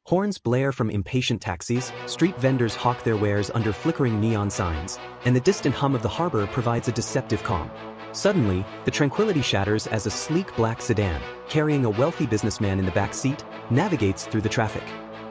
Horns blare from impatient taxis, street vendors hawk their wares under flickering neon signs, and the distant hum of the harbor provides a deceptive calm. Suddenly, the tranquility shatters as a sleek black sedan, carrying a wealthy businessman in the back seat, navigates through the traffic.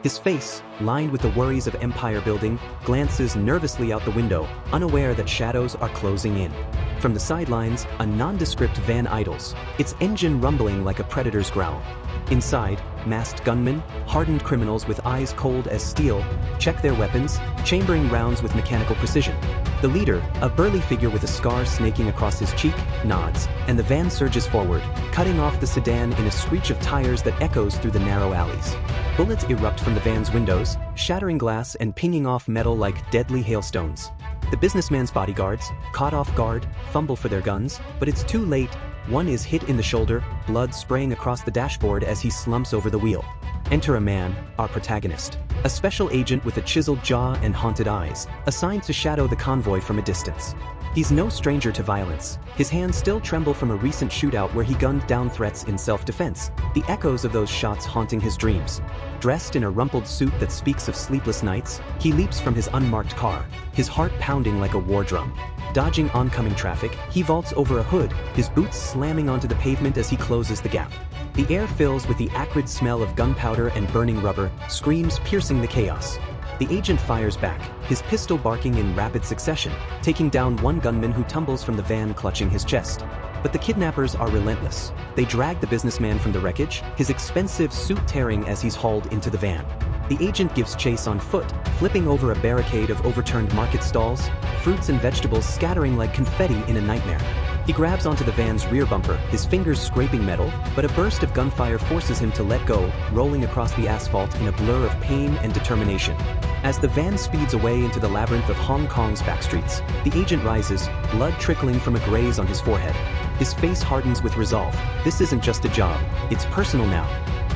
His face, lined with the worries of empire building, glances nervously out the window, unaware that shadows are closing in. From the sidelines, a nondescript van idles, its engine rumbling like a predator's growl. Inside, masked gunmen, hardened criminals with eyes cold as steel, check their weapons, chambering rounds with mechanical precision. The leader, a burly figure with a scar snaking across his cheek, nods, and the van surges forward, cutting off the sedan in a screech of tires that echoes through the narrow alleys. Bullets erupt from the van's windows, shattering glass and pinging off metal like deadly hailstones. The businessman's bodyguards, caught off guard, fumble for their guns, but it's too late. One is hit in the shoulder, blood spraying across the dashboard as he slumps over the wheel. Enter a man, our protagonist. A special agent with a chiseled jaw and haunted eyes, assigned to shadow the convoy from a distance. He's no stranger to violence. His hands still tremble from a recent shootout where he gunned down threats in self-defense, the echoes of those shots haunting his dreams. Dressed in a rumpled suit that speaks of sleepless nights, he leaps from his unmarked car, his heart pounding like a war drum. Dodging oncoming traffic, he vaults over a hood, his boots slamming onto the pavement as he closes the gap. The air fills with the acrid smell of gunpowder and burning rubber, screams piercing the chaos. The agent fires back, his pistol barking in rapid succession, taking down one gunman who tumbles from the van clutching his chest. But the kidnappers are relentless. They drag the businessman from the wreckage, his expensive suit tearing as he's hauled into the van. The agent gives chase on foot, flipping over a barricade of overturned market stalls, fruits and vegetables scattering like confetti in a nightmare. He grabs onto the van's rear bumper, his fingers scraping metal, but a burst of gunfire forces him to let go, rolling across the asphalt in a blur of pain and determination. As the van speeds away into the labyrinth of Hong Kong's backstreets, the agent rises, blood trickling from a graze on his forehead. His face hardens with resolve. This isn't just a job, it's personal now.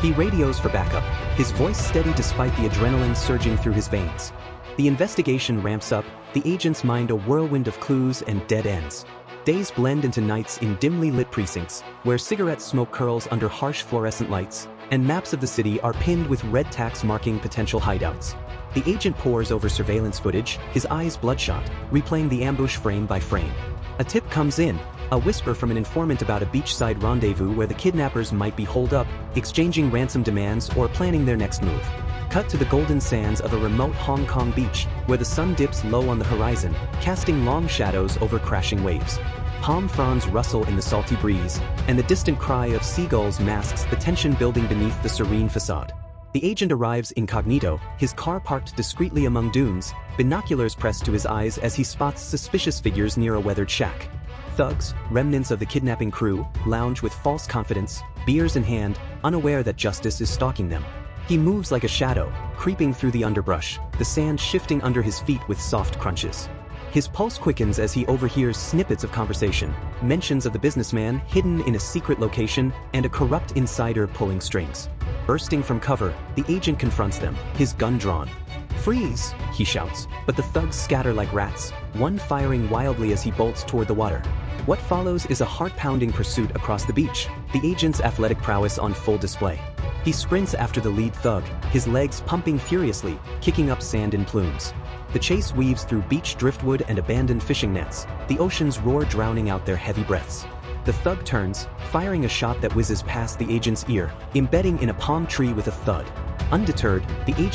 He radios for backup, his voice steady despite the adrenaline surging through his veins. The investigation ramps up, the agent's mind a whirlwind of clues and dead ends. Days blend into nights in dimly lit precincts, where cigarette smoke curls under harsh fluorescent lights, and maps of the city are pinned with red tacks marking potential hideouts. The agent pores over surveillance footage, his eyes bloodshot, replaying the ambush frame by frame. A tip comes in, a whisper from an informant about a beachside rendezvous where the kidnappers might be holed up, exchanging ransom demands or planning their next move. Cut to the golden sands of a remote Hong Kong beach, where the sun dips low on the horizon, casting long shadows over crashing waves. Palm fronds rustle in the salty breeze, and the distant cry of seagulls masks the tension building beneath the serene facade. The agent arrives incognito, his car parked discreetly among dunes, binoculars pressed to his eyes as he spots suspicious figures near a weathered shack. Thugs, remnants of the kidnapping crew, lounge with false confidence, beers in hand, unaware that justice is stalking them. He moves like a shadow, creeping through the underbrush, the sand shifting under his feet with soft crunches. His pulse quickens as he overhears snippets of conversation, mentions of the businessman hidden in a secret location and a corrupt insider pulling strings. Bursting from cover, the agent confronts them, his gun drawn. "Freeze!" he shouts, but the thugs scatter like rats, one firing wildly as he bolts toward the water. What follows is a heart-pounding pursuit across the beach, the agent's athletic prowess on full display. He sprints after the lead thug, his legs pumping furiously, kicking up sand in plumes. The chase weaves through beach driftwood and abandoned fishing nets, the ocean's roar drowning out their heavy breaths. The thug turns, firing a shot that whizzes past the agent's ear, embedding in a palm tree with a thud. Undeterred, the agent